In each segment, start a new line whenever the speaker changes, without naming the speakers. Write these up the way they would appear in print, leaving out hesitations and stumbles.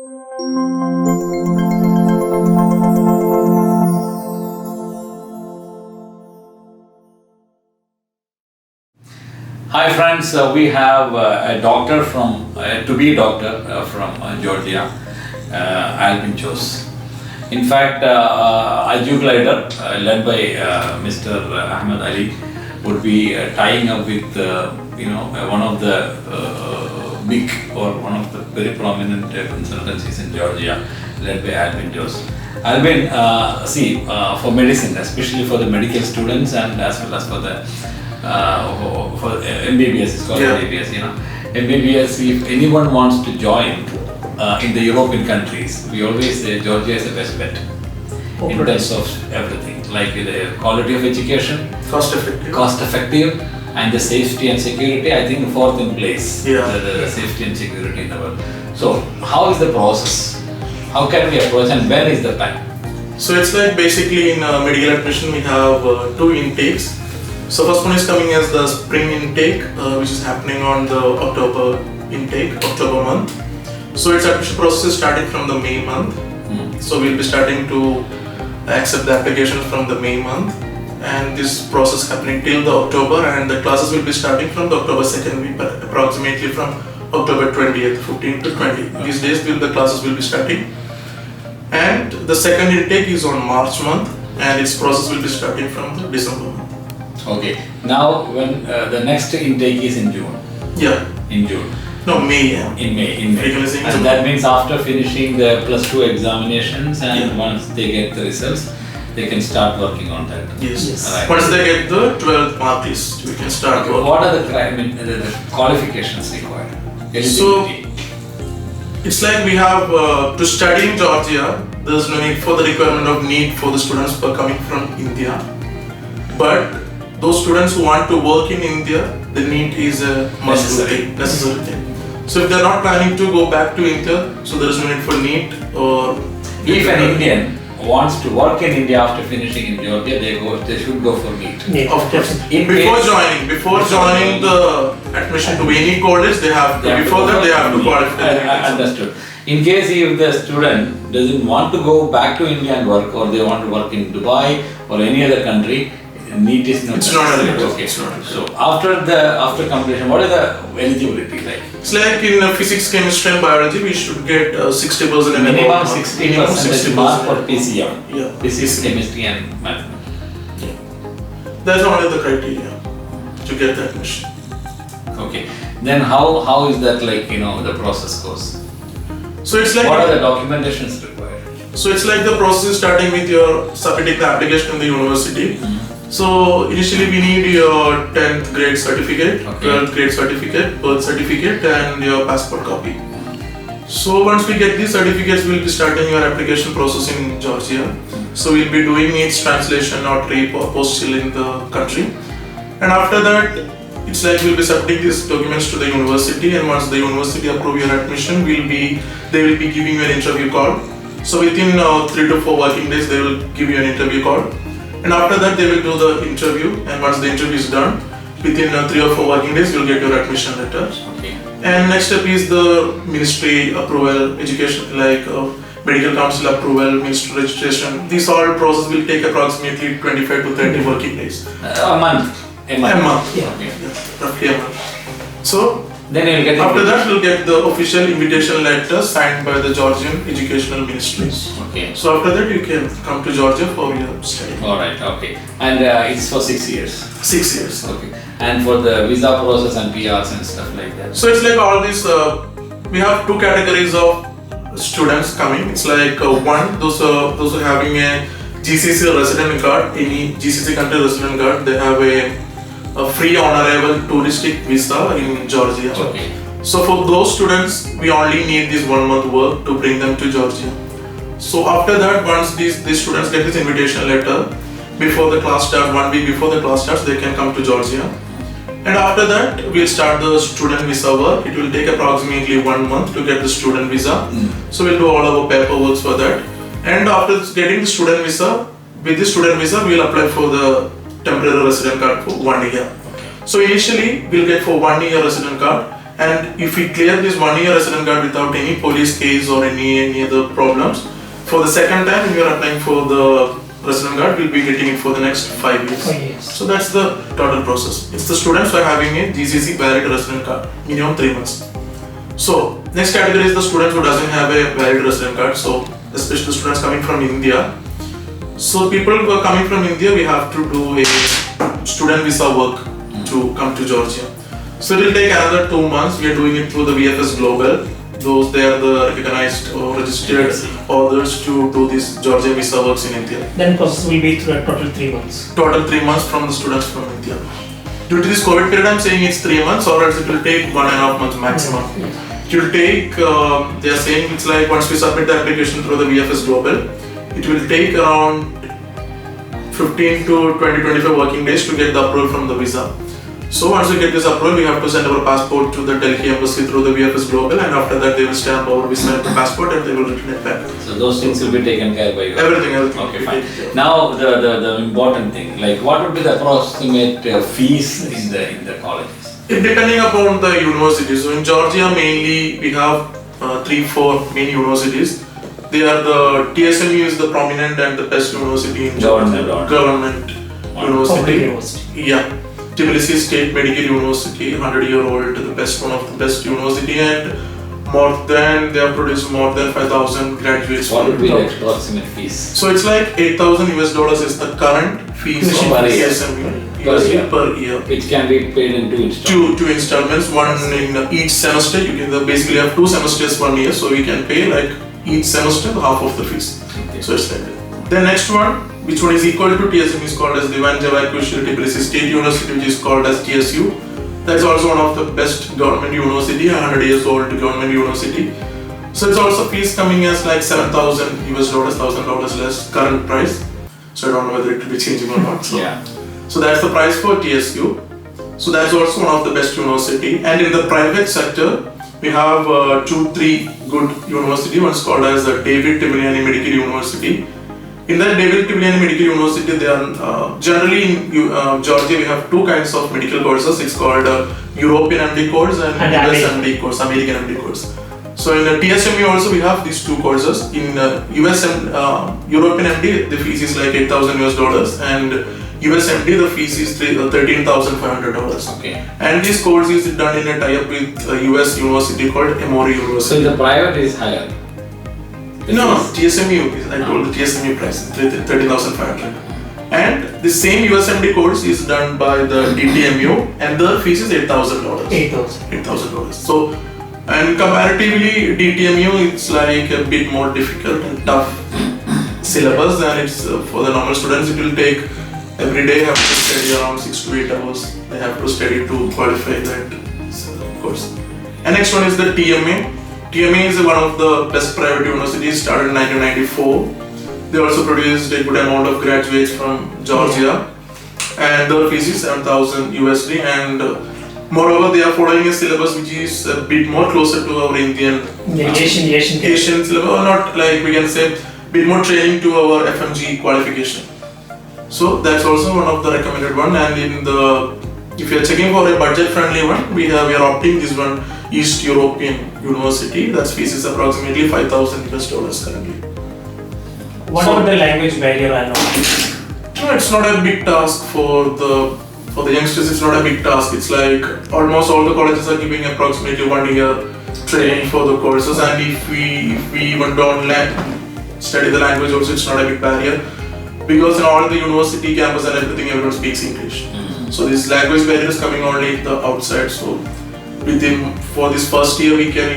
Hi friends, we have a doctor from, to-be doctor from Georgia, Albin Jose. In fact, Aju glider led by Mr. Ahmed Ali would be tying up with, one of the big or one of the very prominent consultancies in Georgia, led by Albin Jose. Albin, for medicine, especially for the medical students and as well as for the for MBBS, it's called MBBS, MBBS, if anyone wants to join in the European countries, we always say Georgia is the best bet in terms of everything, like the quality of education, cost effective, and the safety and security. I think fourth in place, the safety and security in the world. So how is the process? How can we approach and when is the time?
So it's like basically in medical admission we have two intakes. So first one is coming as the spring intake, which is happening on the October month. So its admission process is starting from the May month. So we'll be starting to accept the applications from the May month, and this process happening till the October, and the classes will be starting from the October 2nd week, but approximately from October 20th, 15 to 20. These days the classes will be starting. And the second intake is on March month, and its process will be starting from the December month.
Okay. Now, when the next intake is in June.
Yeah.
In June.
No, May. Yeah.
In May. And that means after finishing the +2 examinations, and once they get the results, they can start working on that.
Yes.
Right.
Once they get the 12th mark list, we can start working.
What are the qualifications required?
So, it's like we have to study in Georgia. There's no need for the requirement of NEET for the students who are coming from India. But those students who want to work in India, the NEET is a necessary thing. So if they're not planning to go back to India, so there is no need for NEET or...
If an Indian wants to work in India after finishing in Georgia, they should go for NEET.
Of course. Before joining the admission to any college, they have to qualify.
Understood. In case if the student doesn't want to go back to India and work, or they want to work in Dubai or any other country, NEET is not.
It's not eligible.
Okay. So after completion, what is the eligibility like?
It's like in physics, chemistry, and biology, we should get 60% and
minimum 60% mark for PCM.
Yeah.
Physics, chemistry, and math.
Yeah. That's only the criteria to get the admission.
Okay. Then how is that the process goes?
So it's like.
What are the documentations required?
So it's like the process starting with your submitting the application in the university. So initially we need your 10th grade certificate, 12th grade certificate, birth certificate, and your passport copy. So once we get these certificates, we'll be starting your application process in Georgia. So we'll be doing its translation or trip or postal in the country. And after that, it's like we'll be submitting these documents to the university, and once the university approve your admission, they will be giving you an interview call. So within 3 to 4 working days, they will give you an interview call. And after that, they will do the interview, and once the interview is done, within 3 or 4 working days, you'll get your admission letter.
Okay.
And next step is the ministry approval, education, like medical council approval, ministry registration. This all process will take approximately 25 to 30 working days.
A month.
A month.
Yeah. Okay.
Roughly a month. So
then you'll get
after that, you'll get the official invitation letter signed by the Georgian Educational Ministries.
Okay.
So after that, you can come to Georgia for your study.
Alright, okay. And it's for 6 years?
6 years.
Okay. And for the visa process and PRs and stuff like that?
So it's like all these, we have 2 categories of students coming. It's like one, those who are having a GCC resident card, any GCC country resident card, they have a free honorable touristic visa in Georgia.
Okay.
So for those students, we only need this 1 month work to bring them to Georgia. So after that, once these students get this invitation letter, before the class starts, 1 week before the class starts, they can come to Georgia. And after that, we'll start the student visa work. It will take approximately 1 month to get the student visa. So we'll do all our paperwork for that. And after getting the student visa, with the student visa, we'll apply for the temporary resident card for 1 year. So initially, we'll get for 1 year resident card, And if we clear this 1 year resident card without any police case or any other problems, for the second time when we are applying for the resident card, we'll be getting it for the next 5 years. So that's the total process. It's the students who are having a GCC valid resident card, minimum 3 months. So next category is the students who doesn't have a valid resident card. So especially the students coming from India. So people who are coming from India, we have to do a student visa work to come to Georgia. So it will take another 2 months. We are doing it through the VFS Global. Those they are the recognized or registered authors to do this Georgia visa works in India.
Then process will be through a total 3 months.
Total 3 months from the students from India. Due to this COVID period, I'm saying it's 3 months, or else it will take 1.5 months maximum. It will take, they are saying it's like once we submit the application through the VFS Global, it will take around 15 to 20-25 working days to get the approval from the visa. So once we get this approval, we have to send our passport to the Delhi embassy through the VFS Global, and after that they will stamp our visa and the passport and they will return it back.
So those things will be taken care by you?
Everything.
Okay, fine. Now the important thing, like what would be the approximate fees in the colleges?
It depending upon the university. So in Georgia mainly we have 3-4 main universities. They are the TSMU is the prominent and the best university in Georgia. Government university. Yeah. Tbilisi State Medical University, 100-year-old, the best one of the best university, and they have produced more than 5,000 graduates.
What would be the approximate fees?
So it's like $8,000 is the current fees of TSMU per year.
Which can be paid in 2 installments.
Two installments, one in each semester. You can basically have 2 semesters 1 year, so we can pay like each semester half of the fees.
Okay.
So it's like that. The next one, which one is equal to TSMU, is called as the Tbilisi State University, which is called as TSU. That's also one of the best government university, 100 years old government university. So it's also fees coming as like $7,000, $1,000 less current price. So I don't know whether it will be changing or not. So,
yeah.
So that's the price for TSU. So that's also one of the best university. And in the private sector, we have 2-3 good university. One is called as the David Tbilisi Medical University. In that David Tbilisi Medical University, they are generally in Georgia we have 2 kinds of medical courses. It's called European MD course and US MD course, American MD course. So in TSMU also we have these 2 courses. In US and European MD, the fees is like $8,000 and US MD the fees is $13,500.
Okay.
And this course is done in a tie-up with a US university called Emory University.
So the private is higher?
No, TSMU, I told the TSMU price, 13,500. And the same USMD course is done by the DTMU and the fees is $8,000. $8,000. So, and comparatively DTMU it's like a bit more difficult and tough syllabus, and it's for the normal students it will take every day have to study around 6 to 8 hours. They have to study to qualify that course. And next one is the TMA. TMA is one of the best private universities, started in 1994. They also produced a good amount of graduates from Georgia, and their fees is $7,000 USD. And moreover, they are following a syllabus which is a bit more closer to our Indian Asian syllabus, or not like we can say, bit more training to our FMG qualification. So that's also one of the recommended one. And in the if you are checking for a budget-friendly one, we are opting this one, East European University. That's fees is approximately $5,000 currently.
What about the language barrier? I know.
No, it's not a big task for the youngsters. It's not a big task. It's like almost all the colleges are giving approximately 1 year training for the courses, and if we even don't study the language also, it's not a big barrier, because in all the university campus and everything, everyone speaks English. So this language barrier is coming only the outside. So for this first year, you can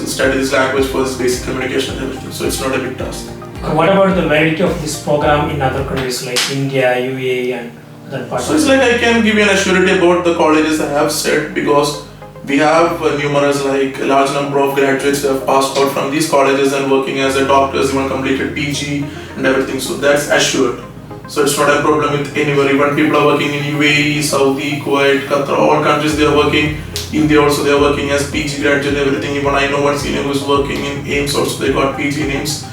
study this language for this basic communication and everything. So it's not a big task.
What about the validity of this program in other countries like India, UAE, and other parts?
So it's like I can give you an assurity about the colleges I have said, because we have numerous, like a large number of graduates who have passed out from these colleges and working as a doctors, even completed PG and everything. So that's assured. So it's not a problem with anywhere. Even people are working in UAE, Saudi, Kuwait, Qatar, all countries they are working. India also they are working as PG graduate, everything. Even I know one senior who is working in AIMS also, they got PG in AIMS.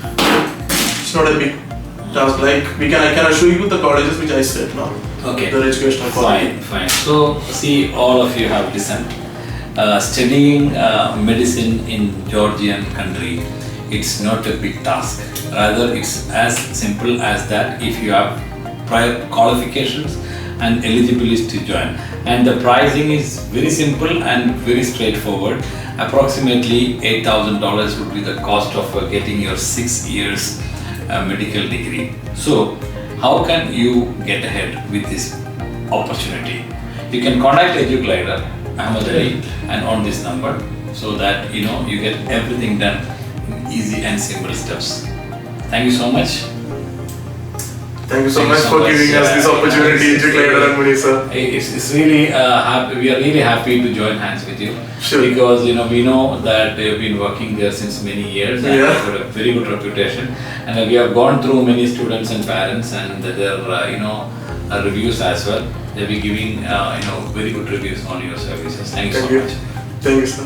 It's not a big task. Like I can assure you the colleges which I said now.
Okay.
The educational quality.
Fine. So see, all of you have listened. studying medicine in Georgian country, it's not a big task. Rather, it's as simple as that if you have prior qualifications and eligibility to join. And the pricing is very simple and very straightforward. Approximately $8,000 would be the cost of getting your 6 years medical degree. So, how can you get ahead with this opportunity? You can contact EduGlider Ahmed Ali and on this number, so that you get everything done in easy and simple steps. Thank you so much.
Thank you so much for giving us this opportunity, EduGlider and Muni sir.
It's really we are really happy to join hands with you.
Sure.
Because we know that you've been working there since many years and
Yeah.
you've got a very good reputation, and we have gone through many students and parents and their reviews as well. They'll be giving very good reviews on your services. Thank you so much.
Thank you, sir.